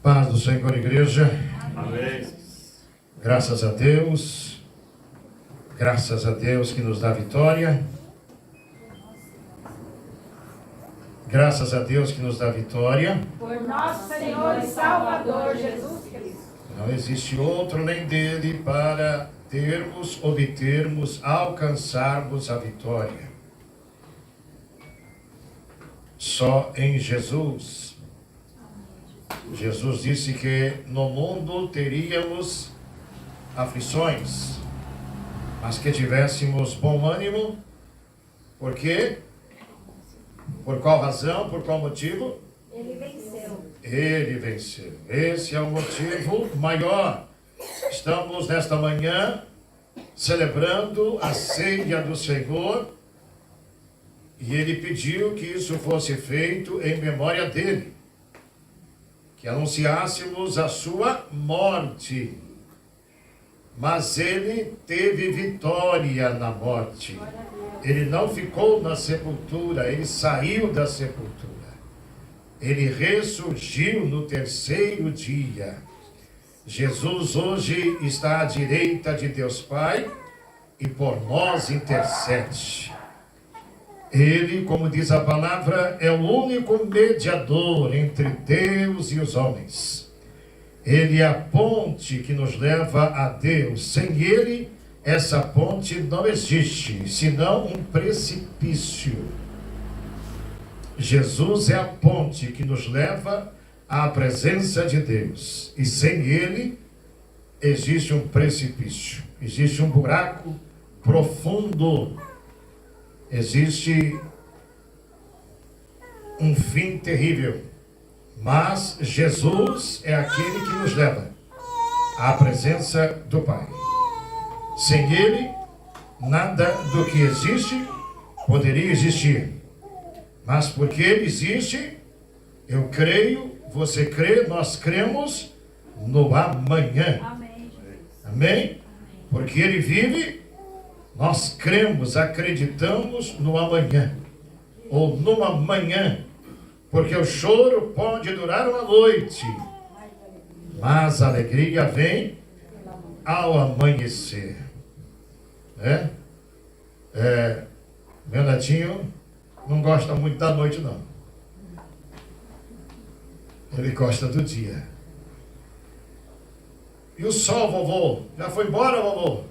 Paz do Senhor, igreja. Amém. Graças a Deus. Graças a Deus que nos dá vitória. Graças a Deus que nos dá vitória. Por nosso Senhor e Salvador Jesus Cristo. Não existe outro nem dele para termos, obtermos, alcançarmos a vitória. Só em Jesus. Jesus disse que no mundo teríamos aflições, mas que tivéssemos bom ânimo. Por quê? Por qual razão? Por qual motivo? Ele venceu. Ele venceu. Esse é o motivo maior. Estamos nesta manhã celebrando a ceia do Senhor e Ele pediu que isso fosse feito em memória dele, que anunciássemos a sua morte. Mas ele teve vitória na morte. Ele não ficou na sepultura, ele saiu da sepultura. Ele ressurgiu no terceiro dia. Jesus hoje está à direita de Deus Pai e por nós intercede. Ele, como diz a palavra, é o único mediador entre Deus e os homens. Ele é a ponte que nos leva a Deus. Sem ele, essa ponte não existe, senão um precipício. Jesus é a ponte que nos leva à presença de Deus. E sem ele, existe um precipício. Existe um buraco profundo. Existe um fim terrível. Mas Jesus é aquele que nos leva à presença do Pai. Sem ele, nada do que existe poderia existir. Mas porque ele existe, eu creio, você crê, nós cremos no amanhã. Amém. Amém? Porque ele vive, nós cremos, acreditamos no amanhã. Ou numa manhã. Porque o choro pode durar uma noite, mas a alegria vem ao amanhecer. Meu netinho não gosta muito da noite, não. Ele gosta do dia. E o sol, vovô? Já foi embora, vovô?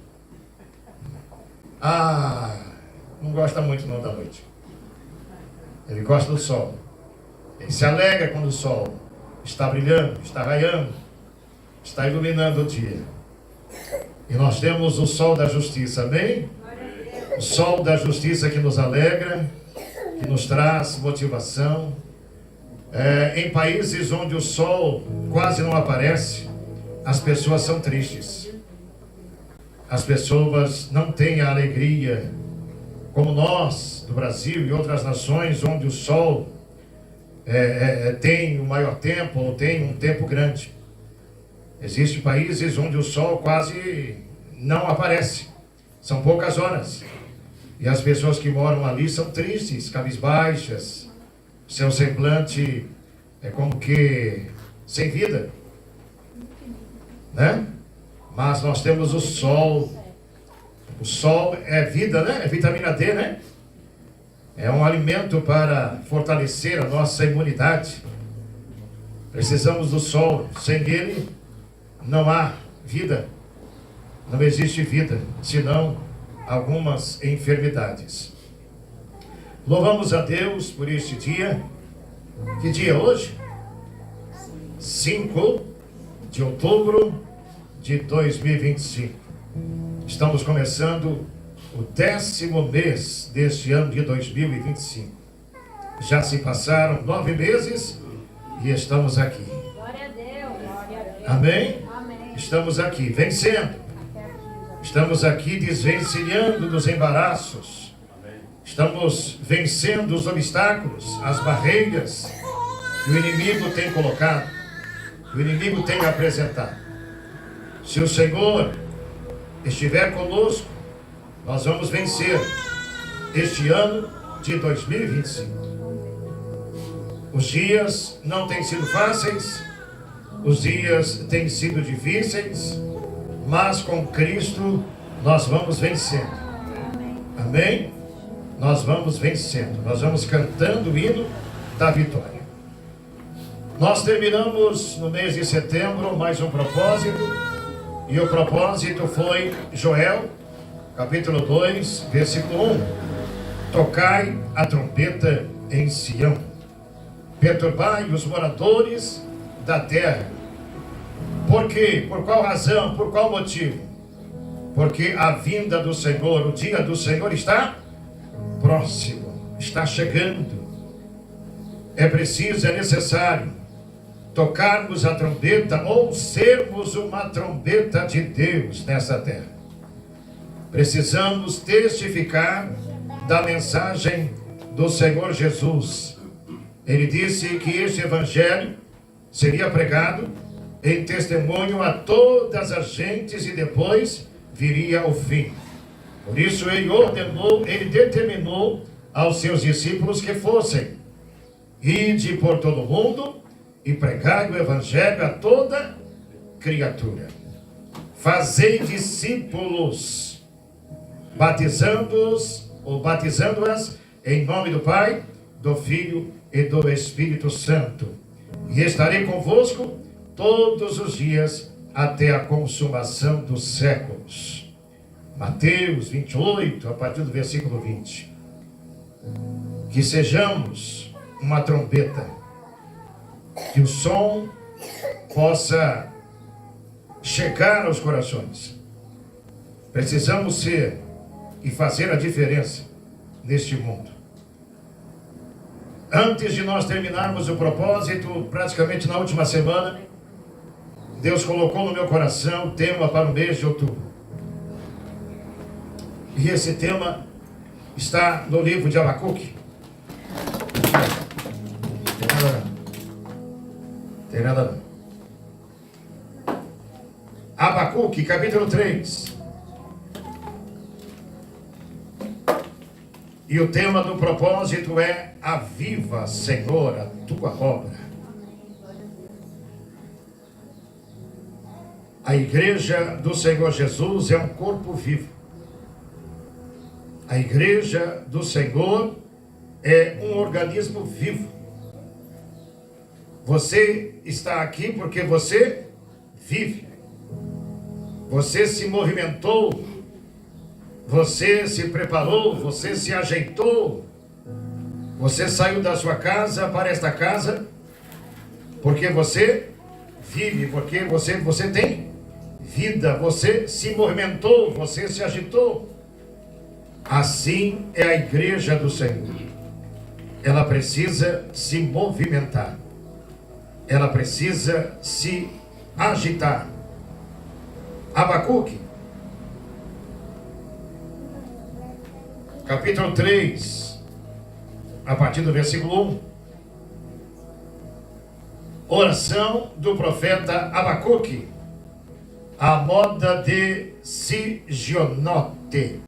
Não gosta muito não da noite. Ele gosta do sol. Ele se alegra quando o sol está brilhando, está raiando, está iluminando o dia. E nós temos o sol da justiça, amém? O sol da justiça que nos alegra, que nos traz motivação. Em países onde o sol quase não aparece, as pessoas são tristes. As pessoas não têm a alegria, como nós, do Brasil e outras nações, onde o sol tem o maior tempo, ou tem um tempo grande. Existem países onde o sol quase não aparece. São poucas horas. E as pessoas que moram ali são tristes, cabisbaixas. Seu semblante é como que sem vida. Né? Mas nós temos o sol. O sol é vida, né? É vitamina D, né? É um alimento para fortalecer a nossa imunidade. Precisamos do sol. Sem ele, não há vida. Não existe vida, senão algumas enfermidades. Louvamos a Deus por este dia. Que dia é hoje? 5 de outubro de 2025. Estamos começando o 10º mês deste ano de 2025. Já se passaram 9 meses e estamos aqui. Glória a Deus. Glória a Deus. Amém? Amém. Estamos aqui vencendo. Estamos aqui desvencilhando dos embaraços. Estamos vencendo os obstáculos, as barreiras que o inimigo tem colocado, que o inimigo tem apresentado. Se o Senhor estiver conosco, nós vamos vencer este ano de 2025. Os dias não têm sido fáceis, Os dias têm sido difíceis, mas com Cristo nós vamos vencendo. Amém? Nós vamos vencendo. Nós vamos cantando o hino da vitória. Nós terminamos no mês de setembro mais um propósito. E o propósito foi Joel, capítulo 2, versículo 1. Tocai a trombeta em Sião. Perturbai os moradores da terra. Por quê? Por qual razão? Por qual motivo? Porque a vinda do Senhor, o dia do Senhor está próximo, está chegando. É preciso, é necessário tocarmos a trombeta ou sermos uma trombeta de Deus nessa terra. Precisamos testificar da mensagem do Senhor Jesus. Ele disse que este evangelho seria pregado em testemunho a todas as gentes e depois viria o fim. Por isso ele ordenou, ele determinou aos seus discípulos que fossem: ide por todo o mundo e pregai o evangelho a toda criatura. Fazei discípulos, batizando-os ou batizando-as em nome do Pai, do Filho e do Espírito Santo. E estarei convosco todos os dias até a consumação dos séculos. Mateus 28, a partir do versículo 20. Que sejamos uma trombeta, que o som possa chegar aos corações. Precisamos ser e fazer a diferença neste mundo. Antes de nós terminarmos o propósito, praticamente na última semana, Deus colocou no meu coração o tema para o mês de outubro. E esse tema está no livro de Abacuque. Tem nada não. Abacuque, capítulo 3. E o tema do propósito é: aviva, Senhor, a tua obra. A igreja do Senhor Jesus é um corpo vivo. A igreja do Senhor é um organismo vivo. Você está aqui porque você vive. Você se movimentou, você se preparou, você se ajeitou, você saiu da sua casa para esta casa, porque você vive, porque você tem vida, você se movimentou, você se agitou. Assim é a igreja do Senhor. Ela precisa se movimentar, ela precisa se agitar. Abacuque, capítulo 3, a partir do versículo 1. Oração do profeta Abacuque, a moda de Sigionote.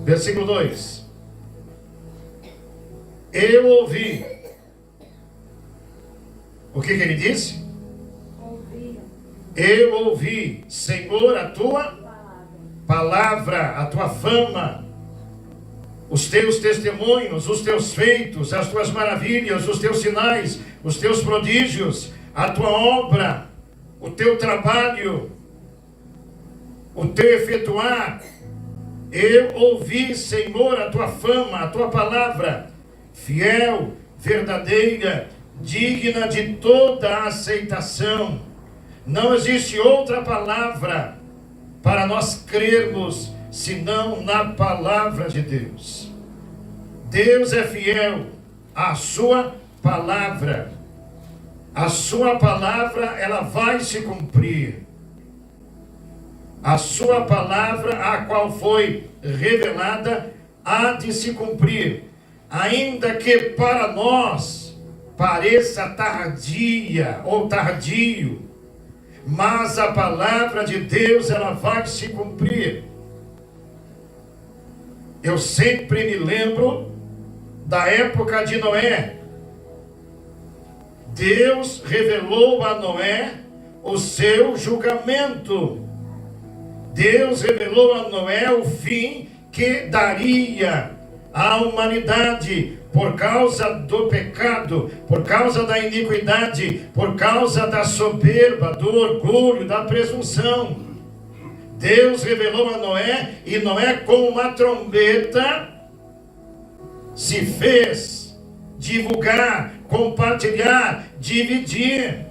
Versículo 2. Eu ouvi. O que ele disse? Eu ouvi, Senhor, a tua palavra, a tua fama, os teus testemunhos, os teus feitos, as tuas maravilhas, os teus sinais, os teus prodígios, a tua obra, o teu trabalho, o teu efetuar. Eu ouvi, Senhor, a tua fama, a tua palavra, fiel, verdadeira, digna de toda a aceitação. Não existe outra palavra para nós crermos senão na palavra de Deus. Deus é fiel à sua palavra. A sua palavra, ela vai se cumprir. A sua palavra, a qual foi revelada, há de se cumprir, ainda que para nós pareça tardia ou tardio, mas a palavra de Deus, ela vai se cumprir. Eu sempre me lembro da época de Noé. Deus revelou a Noé o seu julgamento. Deus revelou a Noé o fim que daria à humanidade por causa do pecado, por causa da iniquidade, por causa da soberba, do orgulho, da presunção. Deus revelou a Noé, e Noé, com uma trombeta, se fez divulgar, compartilhar, dividir.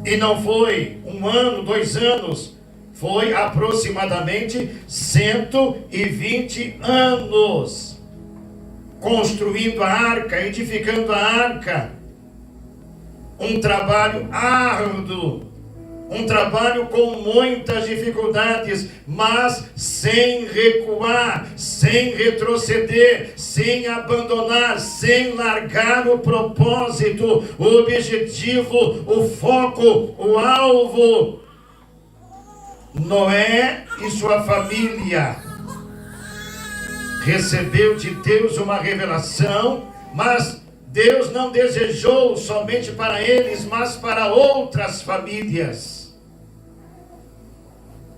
E não foi 1 ano, 2 anos, foi aproximadamente 120 anos construindo a arca, edificando a arca. Um trabalho árduo, um trabalho com muitas dificuldades, mas sem recuar, sem retroceder, sem abandonar, sem largar o propósito, o objetivo, o foco, o alvo. Noé e sua família recebeu de Deus uma revelação, mas Deus não desejou somente para eles, mas para outras famílias.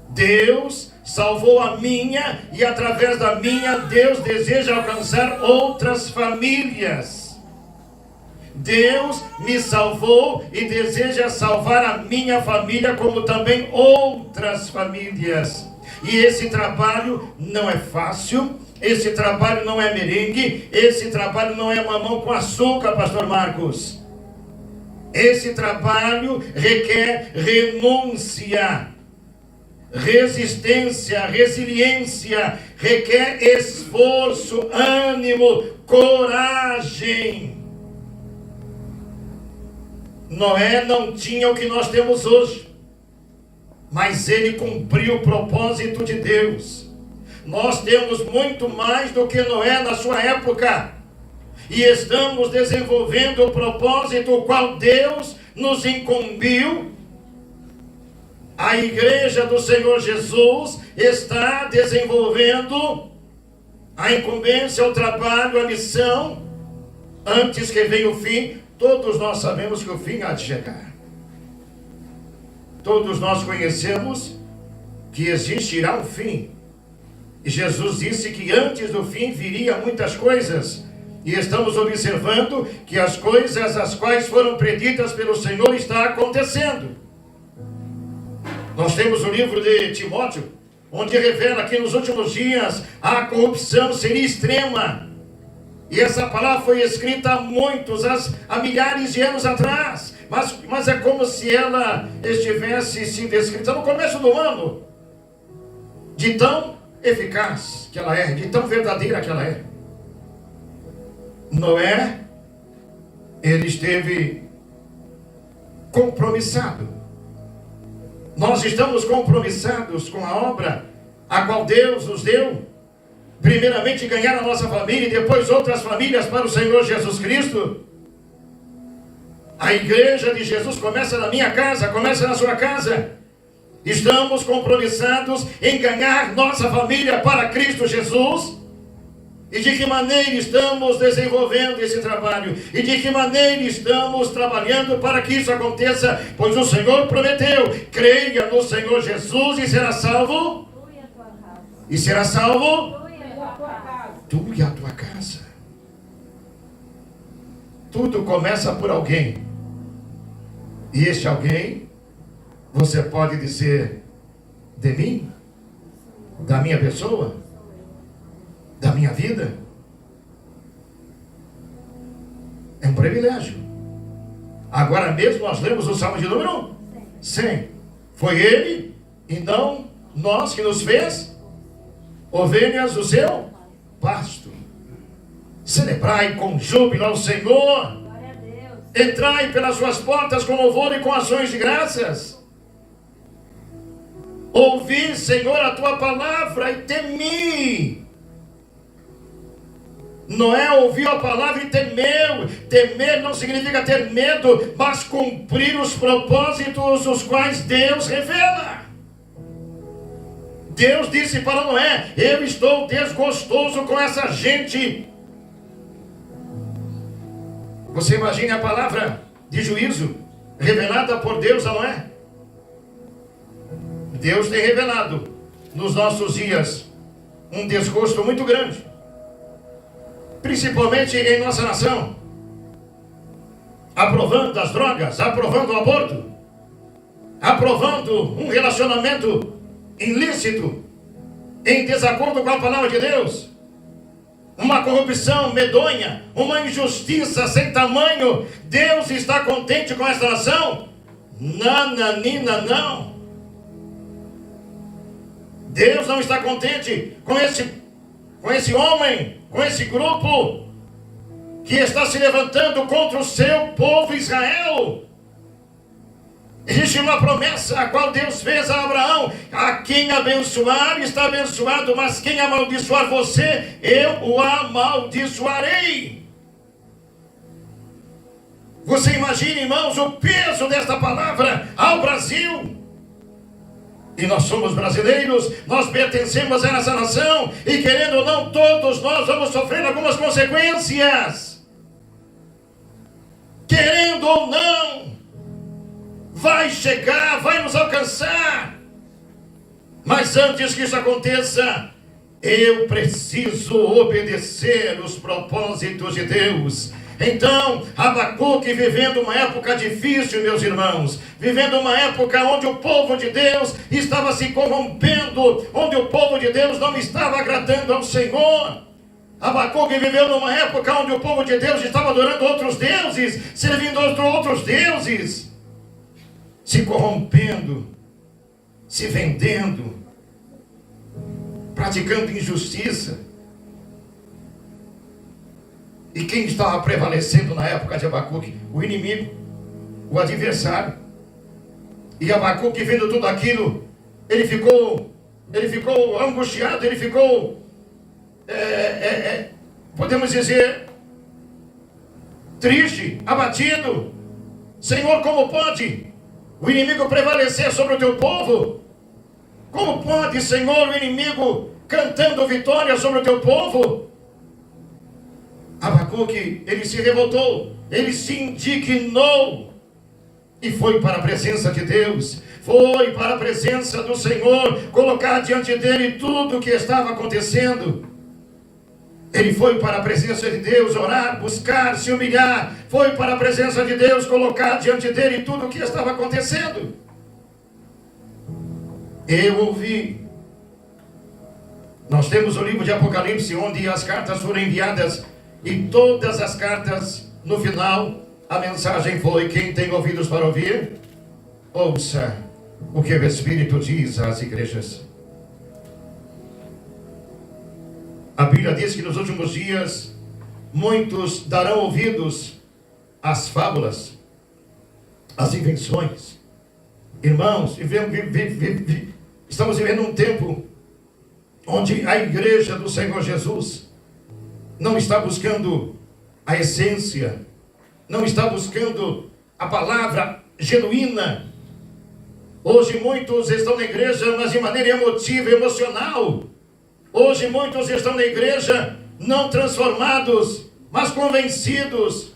Deus salvou a minha, e através da minha, Deus deseja alcançar outras famílias. Deus me salvou e deseja salvar a minha família, como também outras famílias. E esse trabalho não é fácil, esse trabalho não é merengue, esse trabalho não é mamão com açúcar, pastor Marcos. Esse trabalho requer renúncia, resistência, resiliência, requer esforço, ânimo, coragem. Noé não tinha o que nós temos hoje, mas ele cumpriu o propósito de Deus. Nós temos muito mais do que Noé na sua época, e estamos desenvolvendo o propósito o qual Deus nos incumbiu. A igreja do Senhor Jesus está desenvolvendo a incumbência, o trabalho, a missão, antes que venha o fim. Todos nós sabemos que o fim há de chegar. Todos nós conhecemos que existirá um fim. E Jesus disse que antes do fim viria muitas coisas. E estamos observando que as coisas as quais foram preditas pelo Senhor estão acontecendo. Nós temos o livro de Timóteo, onde revela que nos últimos dias a corrupção seria extrema. E essa palavra foi escrita há milhares de anos atrás. Mas é como se ela estivesse sido escrita no começo do ano. De tão eficaz que ela é, de tão verdadeira que ela é. Noé, ele esteve compromissado. Nós estamos compromissados com a obra a qual Deus nos deu. Primeiramente ganhar a nossa família e depois outras famílias para o Senhor Jesus Cristo. A igreja de Jesus começa na minha casa, começa na sua casa. Estamos compromissados em ganhar nossa família para Cristo Jesus. E de que maneira estamos desenvolvendo esse trabalho? E de que maneira estamos trabalhando para que isso aconteça? Pois o Senhor prometeu: creia no Senhor Jesus e será salvo. E será salvo tu e a tua casa. Tudo começa por alguém. E este alguém, você pode dizer, de mim? Da minha pessoa? Da minha vida? É um privilégio. Agora mesmo nós lemos o Salmo de número 100. Foi ele, e não nós, que nos fez ovelhas do seu pasto. Celebrai com júbilo ao Senhor. Entrai pelas suas portas com louvor e com ações de graças. Ouvi, Senhor, a tua palavra e temi. Noé ouviu a palavra e temeu. Temer não significa ter medo, mas cumprir os propósitos os quais Deus revela. Deus disse para Noé: eu estou desgostoso com essa gente. Você imagine a palavra de juízo revelada por Deus, não é? Deus tem revelado nos nossos dias um desgosto muito grande, principalmente em nossa nação, aprovando as drogas, aprovando o aborto, aprovando um relacionamento ilícito, em desacordo com a palavra de Deus, uma corrupção medonha, uma injustiça sem tamanho. Deus está contente com esta nação? Nananina, não. Deus não está contente com esse homem, com esse grupo que está se levantando contra o seu povo Israel. Existe uma promessa a qual Deus fez a Abraão: a quem abençoar está abençoado, mas quem amaldiçoar você, eu o amaldiçoarei. Você imagina, irmãos, o peso desta palavra ao Brasil. E nós somos brasileiros, nós pertencemos a essa nação, e querendo ou não, todos nós vamos sofrer algumas consequências. Querendo ou não, vai chegar, vai nos alcançar. Mas antes que isso aconteça, eu preciso obedecer os propósitos de Deus. Então, Abacuque, vivendo uma época difícil, meus irmãos, vivendo uma época onde o povo de Deus estava se corrompendo, onde o povo de Deus não estava agradando ao Senhor. Abacuque viveu numa época onde o povo de Deus estava adorando outros deuses, servindo outros deuses, se corrompendo, se vendendo, praticando injustiça. E quem estava prevalecendo na época de Abacuque? O inimigo, o adversário. E Abacuque, vendo tudo aquilo, ele ficou angustiado, ele ficou, podemos dizer, triste, abatido. Senhor, como pode o inimigo prevalecer sobre o teu povo? Como pode, Senhor, o inimigo cantando vitória sobre o teu povo? Abacuque, ele se revoltou, ele se indignou e foi para a presença de Deus, foi para a presença do Senhor, colocar diante dele tudo o que estava acontecendo. Ele foi para a presença de Deus, orar, buscar, se humilhar, foi para a presença de Deus, colocar diante dele tudo o que estava acontecendo. Eu ouvi. Nós temos o livro de Apocalipse, onde as cartas foram enviadas, e todas as cartas, no final, a mensagem foi: quem tem ouvidos para ouvir, ouça o que o Espírito diz às igrejas. A Bíblia diz que nos últimos dias, muitos darão ouvidos às fábulas, às invenções. Irmãos, estamos vivendo um tempo onde a igreja do Senhor Jesus não está buscando a essência, não está buscando a palavra genuína. Hoje muitos estão na igreja, mas de maneira emotiva, emocional. Hoje muitos estão na igreja não transformados, mas convencidos.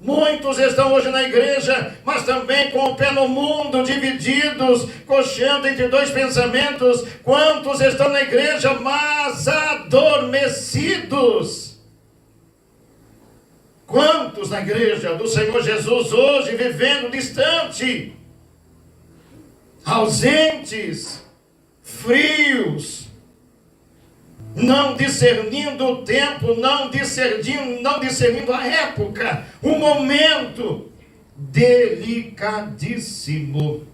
Muitos estão hoje na igreja, mas também com o pé no mundo, divididos, cocheando entre dois pensamentos. Quantos estão na igreja, mas adormecidos? Quantos na igreja do Senhor Jesus hoje vivendo distante, ausentes, frios, não discernindo o tempo, não discernindo a época, um momento delicadíssimo.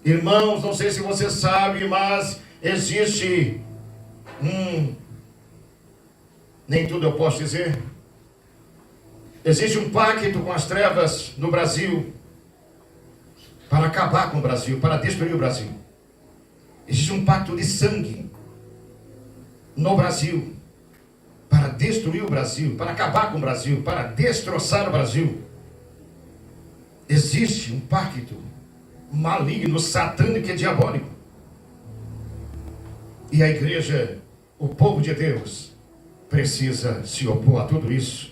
Irmãos, não sei se você sabe, mas existe nem tudo eu posso dizer. Existe um pacto com as trevas no Brasil, para acabar com o Brasil, para destruir o Brasil. Existe um pacto de sangue no Brasil, para destruir o Brasil, para acabar com o Brasil, para destroçar o Brasil. Existe um pacto maligno, satânico e diabólico. E a igreja, o povo de Deus, precisa se opor a tudo isso.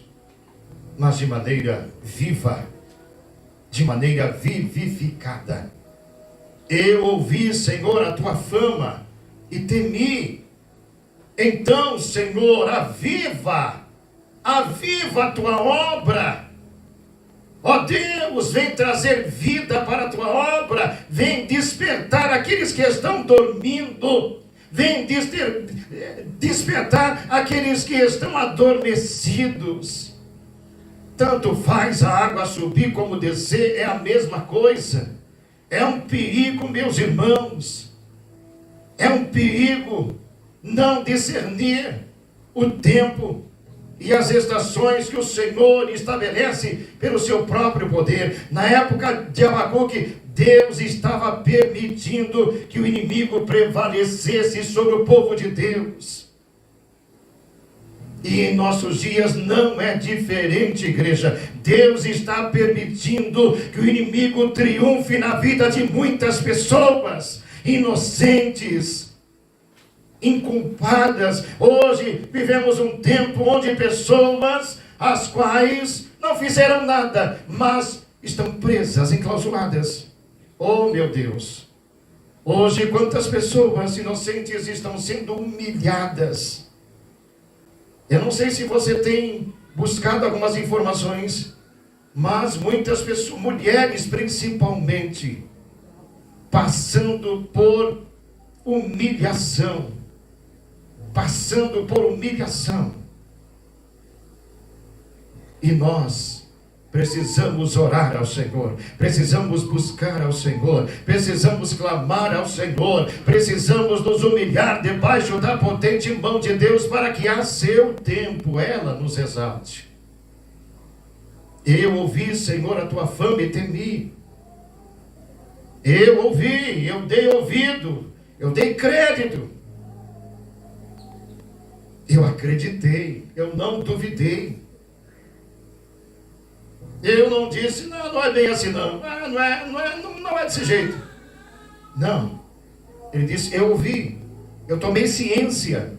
mas de maneira viva, de maneira vivificada. Eu ouvi, Senhor, a tua fama e temi. Então, Senhor, aviva a tua obra. Ó Deus, vem trazer vida para a tua obra, vem despertar aqueles que estão dormindo, vem despertar aqueles que estão adormecidos. Tanto faz a água subir como descer, é a mesma coisa. É um perigo, meus irmãos, é um perigo não discernir o tempo e as estações que o Senhor estabelece pelo seu próprio poder. Na época de Abacuque, Deus estava permitindo que o inimigo prevalecesse sobre o povo de Deus. E em nossos dias não é diferente, igreja. Deus está permitindo que o inimigo triunfe na vida de muitas pessoas inocentes, inculpadas. Hoje vivemos um tempo onde pessoas as quais não fizeram nada, mas estão presas, enclausuradas. Oh, meu Deus! Hoje quantas pessoas inocentes estão sendo humilhadas. Eu não sei se você tem buscado algumas informações, mas muitas pessoas, mulheres principalmente, passando por humilhação. Passando por humilhação. E nós precisamos orar ao Senhor, precisamos buscar ao Senhor, precisamos clamar ao Senhor, precisamos nos humilhar debaixo da potente mão de Deus para que a seu tempo ela nos exalte. Eu ouvi, Senhor, a tua fama e temi. Eu ouvi, eu dei ouvido, eu dei crédito. Eu acreditei, eu não duvidei. Eu não disse, não é bem assim não, não é desse jeito. Não, ele disse, eu ouvi, eu tomei ciência,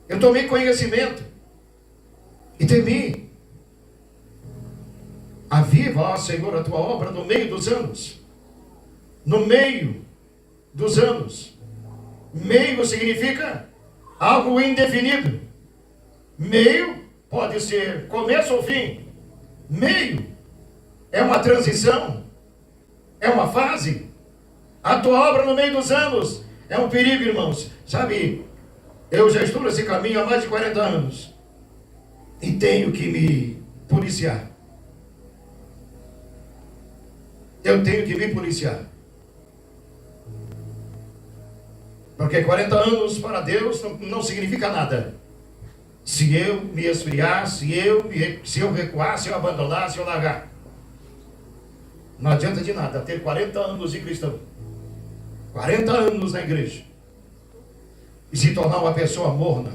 eu tomei conhecimento e temi. Aviva, ó Senhor, a tua obra no meio dos anos. No meio dos anos. Meio significa algo indefinido. Meio pode ser começo ou fim. Meio é uma transição, é uma fase. A tua obra no meio dos anos é um perigo, irmãos. Sabe, eu já estou nesse caminho há mais de 40 anos e tenho que me policiar. Eu tenho que me policiar. Porque 40 anos para Deus não significa nada. Se eu me esfriar, se eu recuar, se eu abandonar, se eu largar. Não adianta de nada ter 40 anos de cristão. 40 anos na igreja. E se tornar uma pessoa morna.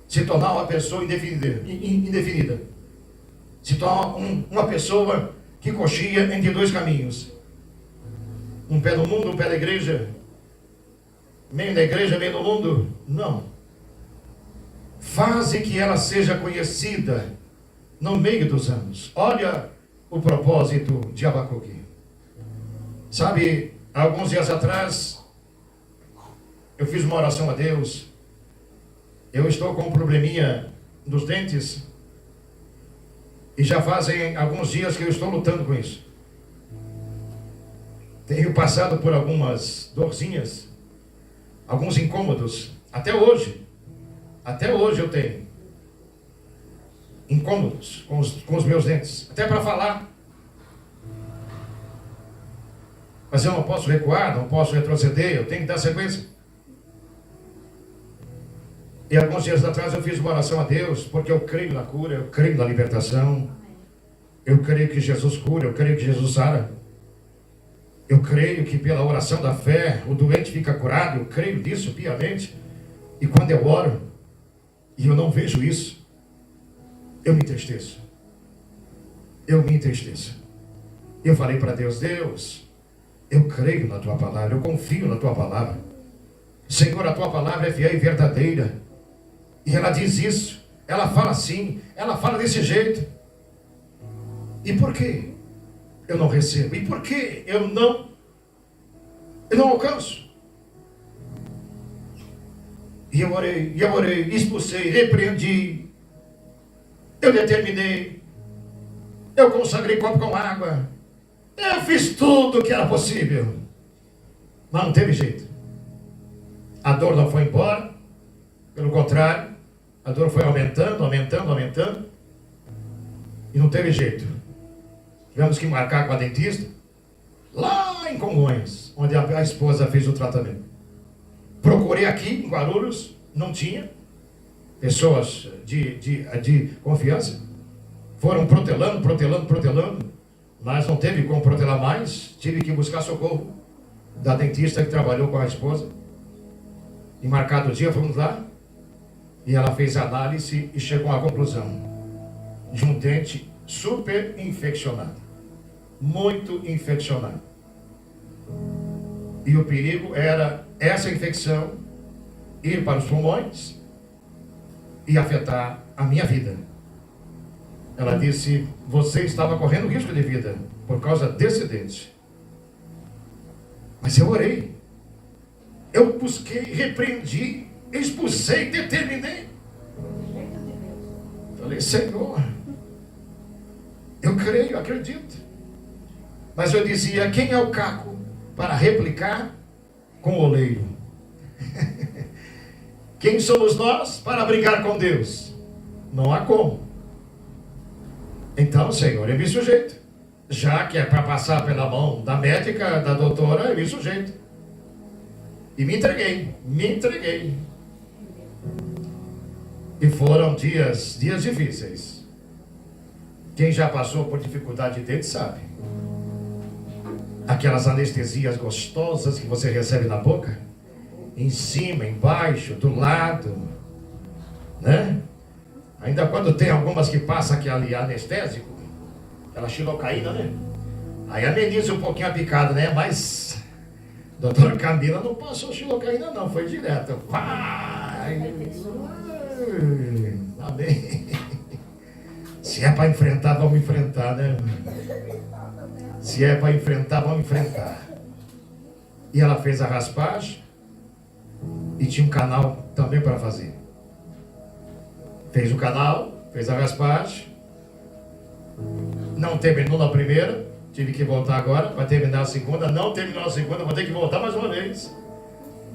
Se tornar uma pessoa indefinida. Se tornar uma pessoa que coxia entre dois caminhos. Um pé no mundo, um pé na igreja. Meio na igreja, meio no mundo. Não. Faze que ela seja conhecida no meio dos anos. Olha o propósito de Abacuque. Sabe, alguns dias atrás, eu fiz uma oração a Deus. Eu estou com um probleminha dos dentes. E já fazem alguns dias que eu estou lutando com isso. Tenho passado por algumas dorzinhas, alguns incômodos, até hoje. Até hoje eu tenho incômodos com os meus dentes, até para falar. Mas eu não posso recuar, não posso retroceder, eu tenho que dar sequência. E alguns dias atrás eu fiz uma oração a Deus, porque eu creio na cura, eu creio na libertação. Eu creio que Jesus cura, eu creio que Jesus sara. Eu creio que pela oração da fé o doente fica curado, eu creio nisso piamente. E quando eu oro, e eu não vejo isso, eu me entristeço. Eu me entristeço. Eu falei para Deus, Deus, eu creio na tua palavra, eu confio na tua palavra. Senhor, a tua palavra é fiel e verdadeira. E ela diz isso, ela fala assim, ela fala desse jeito. E por que eu não recebo? E por que eu não alcanço? E eu orei, expulsei, repreendi, eu determinei, eu consagrei copo com água, eu fiz tudo o que era possível, mas não teve jeito. A dor não foi embora, pelo contrário, a dor foi aumentando, e não teve jeito. Tivemos que marcar com a dentista, lá em Congonhas, onde a esposa fez o tratamento. Procurei aqui em Guarulhos, não tinha. Pessoas de confiança foram protelando, mas não teve como protelar mais. Tive que buscar socorro da dentista que trabalhou com a esposa. E marcado o dia, fomos lá, e ela fez a análise e chegou à conclusão de um dente super infeccionado, muito infeccionado. E o perigo era essa infecção ir para os pulmões e afetar a minha vida. Ela disse: você estava correndo risco de vida por causa desse dente. Mas eu orei, eu busquei, repreendi, expulsei, determinei. Falei: Senhor, eu creio, acredito. Mas eu dizia: quem é o caco para replicar com o oleiro? Quem somos nós para brigar com Deus? Não há como. Então, Senhor, eu me sujeito. Já que é para passar pela mão da médica, da doutora, eu me sujeito. E me entreguei. E foram dias difíceis. Quem já passou por dificuldade de dente sabe. Aquelas anestesias gostosas que você recebe na boca, em cima, embaixo, do lado, né? Ainda quando tem algumas que passam aquele anestésico, aquela xilocaína, né? Aí ameniza um pouquinho a picada, né? Mas doutora Camila não passou xilocaína não, foi direto. Vai! Amém. Se é para enfrentar, vamos enfrentar, né? Se é para enfrentar, vamos enfrentar. E ela fez a raspagem e tinha um canal também para fazer. Fez o canal, fez a raspagem, não terminou na primeira, tive que voltar agora para terminar a segunda, não terminou a segunda, vou ter que voltar mais uma vez.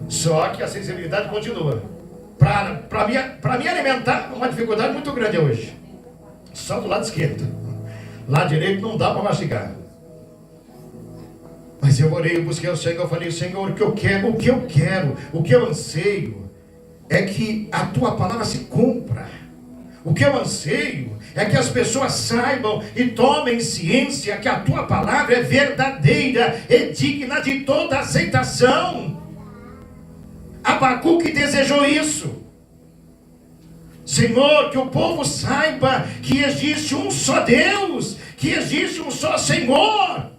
Só que a sensibilidade continua. Para me alimentar, uma dificuldade muito grande hoje. Só do lado esquerdo. Lado direito não dá para mastigar. Mas eu orei, eu busquei o Senhor, eu falei: Senhor, o que eu anseio é que a tua palavra se cumpra. O que eu anseio é que as pessoas saibam e tomem ciência que a tua palavra é verdadeira e digna de toda aceitação. Abacuque desejou isso. Senhor, que o povo saiba que existe um só Deus, que existe um só Senhor,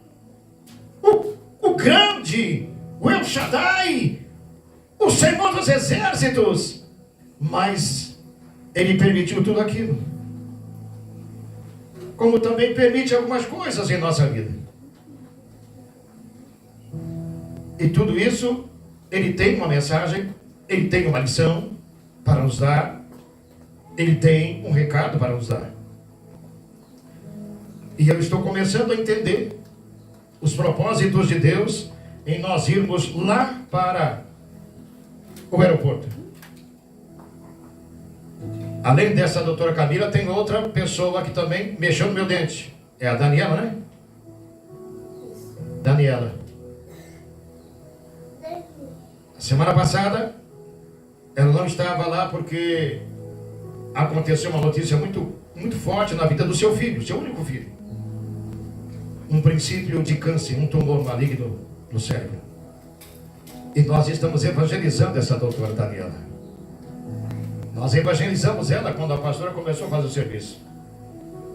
o grande, o El Shaddai, o Senhor dos exércitos. Mas Ele permitiu tudo aquilo, como também permite algumas coisas em nossa vida. E tudo isso, Ele tem uma mensagem, Ele tem uma lição para nos dar, Ele tem um recado para nos dar. E eu estou começando a entender os propósitos de Deus em nós irmos lá para o aeroporto. Além dessa doutora Camila, tem outra pessoa que também mexeu no meu dente. É a Daniela, né? Daniela. Semana passada, ela não estava lá porque aconteceu uma notícia muito forte na vida do seu filho, seu único filho. Um princípio de câncer, um tumor maligno no cérebro. E nós estamos evangelizando essa doutora Daniela. Nós evangelizamos ela quando a pastora começou a fazer o serviço.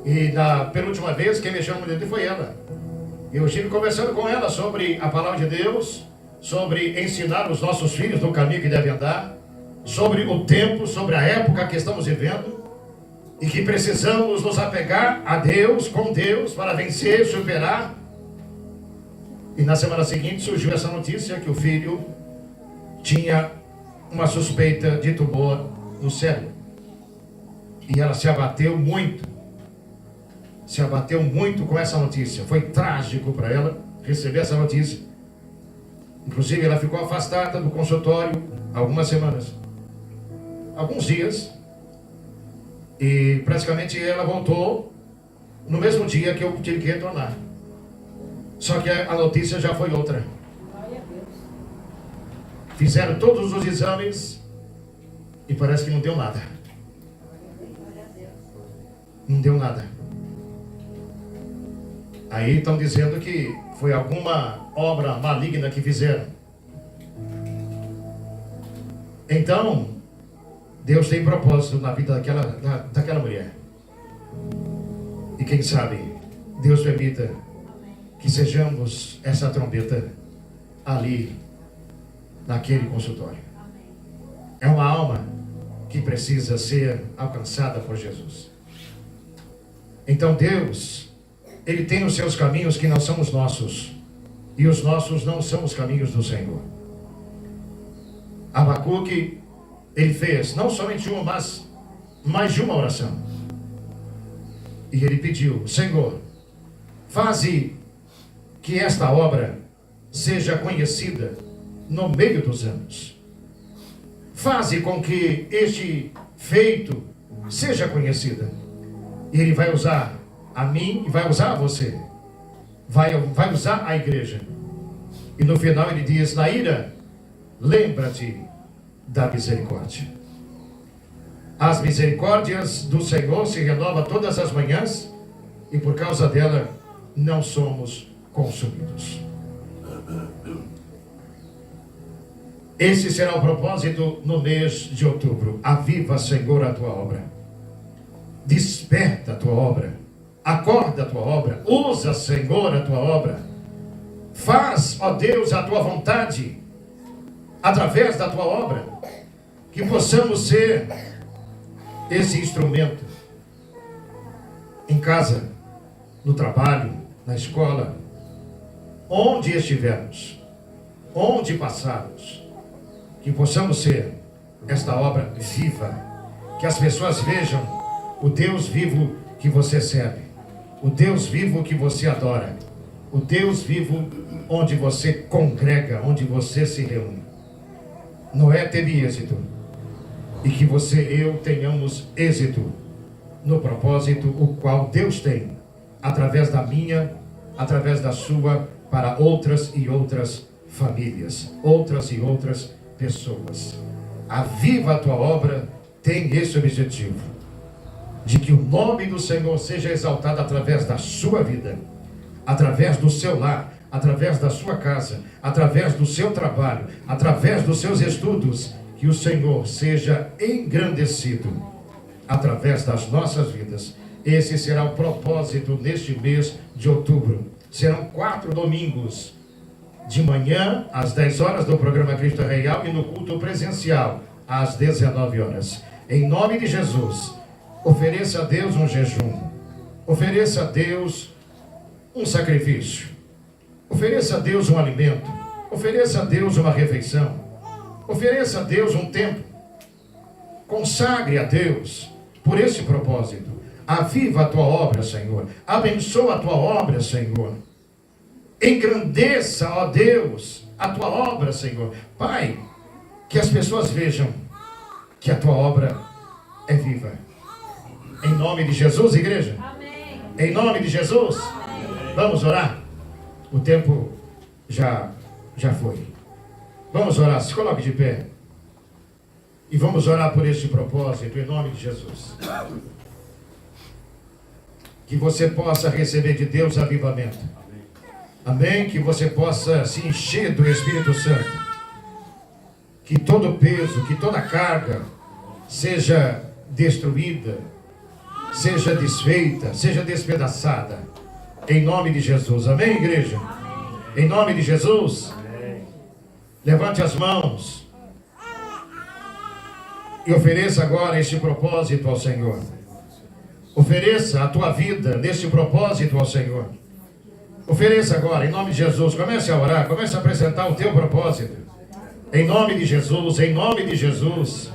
E na penúltima vez, quem mexeu no dedo foi ela. Eu estive conversando com ela sobre a palavra de Deus, sobre ensinar os nossos filhos no caminho que devem andar, sobre o tempo, sobre a época que estamos vivendo. e que precisamos nos apegar a Deus, com Deus, para vencer, superar. E na semana seguinte surgiu essa notícia que o filho tinha uma suspeita de tumor no cérebro. E ela se abateu muito com essa notícia. Foi trágico para ela receber essa notícia. Inclusive ela ficou afastada do consultório algumas semanas, alguns dias, e praticamente ela voltou no mesmo dia que eu tive que retornar. Só que a notícia já foi outra. Fizeram todos os exames e parece que não deu nada. Não deu nada. Aí estão dizendo que foi alguma obra maligna que fizeram. Então, Deus tem propósito na vida daquela mulher. E quem sabe, Deus permita que sejamos essa trombeta ali, naquele consultório. É uma alma que precisa ser alcançada por Jesus. Então Deus, Ele tem os seus caminhos que não são os nossos, e os nossos não são os caminhos do Senhor. Abacuque, ele fez não somente uma, mas mais de uma oração. E ele pediu: Senhor, faze que esta obra seja conhecida no meio dos anos. Faze com que este feito seja conhecido. E Ele vai usar a mim e vai usar a você. Vai usar a igreja. E no final Ele diz: Naíra, lembra-te da misericórdia. As misericórdias do Senhor se renovam todas as manhãs, e por causa dela não somos consumidos. Esse será o propósito no mês de outubro. Aviva, Senhor, a tua obra. Desperta a tua obra. Acorda a tua obra. Usa, Senhor, a tua obra. Faz, ó Deus, a tua vontade através da tua obra. Que possamos ser esse instrumento em casa, no trabalho, na escola, onde estivermos, onde passarmos. Que possamos ser esta obra viva, que as pessoas vejam o Deus vivo que você serve, o Deus vivo que você adora, o Deus vivo onde você congrega, onde você se reúne. Noé teve êxito, e que você e eu tenhamos êxito no propósito o qual Deus tem, através da minha, através da sua, para outras e outras famílias, outras e outras pessoas. Aviva a tua obra, tem esse objetivo, de que o nome do Senhor seja exaltado através da sua vida, através do seu lar, através da sua casa, através do seu trabalho, através dos seus estudos, que o Senhor seja engrandecido através das nossas vidas. Esse será o propósito neste mês de outubro. Serão 4 domingos, de manhã às 10 horas do programa Cristo Real, e no culto presencial às 19 horas. Em nome de Jesus, ofereça a Deus um jejum, ofereça a Deus um sacrifício, ofereça a Deus um alimento, ofereça a Deus uma refeição, ofereça a Deus um tempo, consagre a Deus por esse propósito. Aviva a tua obra, Senhor, abençoa a tua obra, Senhor. Engrandeça, ó Deus, a tua obra, Senhor. Pai, que as pessoas vejam que a tua obra é viva. Em nome de Jesus, igreja. Amém. Em nome de Jesus. Amém. Vamos orar. O tempo já foi. Vamos orar. Se coloque de pé. E vamos orar por este propósito, em nome de Jesus. Que você possa receber de Deus avivamento. Amém? Que você possa se encher do Espírito Santo. Que todo peso, que toda carga seja destruída, seja desfeita, seja despedaçada. Em nome de Jesus. Amém, igreja? Amém. Em nome de Jesus. Amém. Levante as mãos e ofereça agora este propósito ao Senhor. Ofereça a tua vida nesse propósito ao Senhor. Ofereça agora, em nome de Jesus. Comece a orar, comece a apresentar o teu propósito. Em nome de Jesus, em nome de Jesus.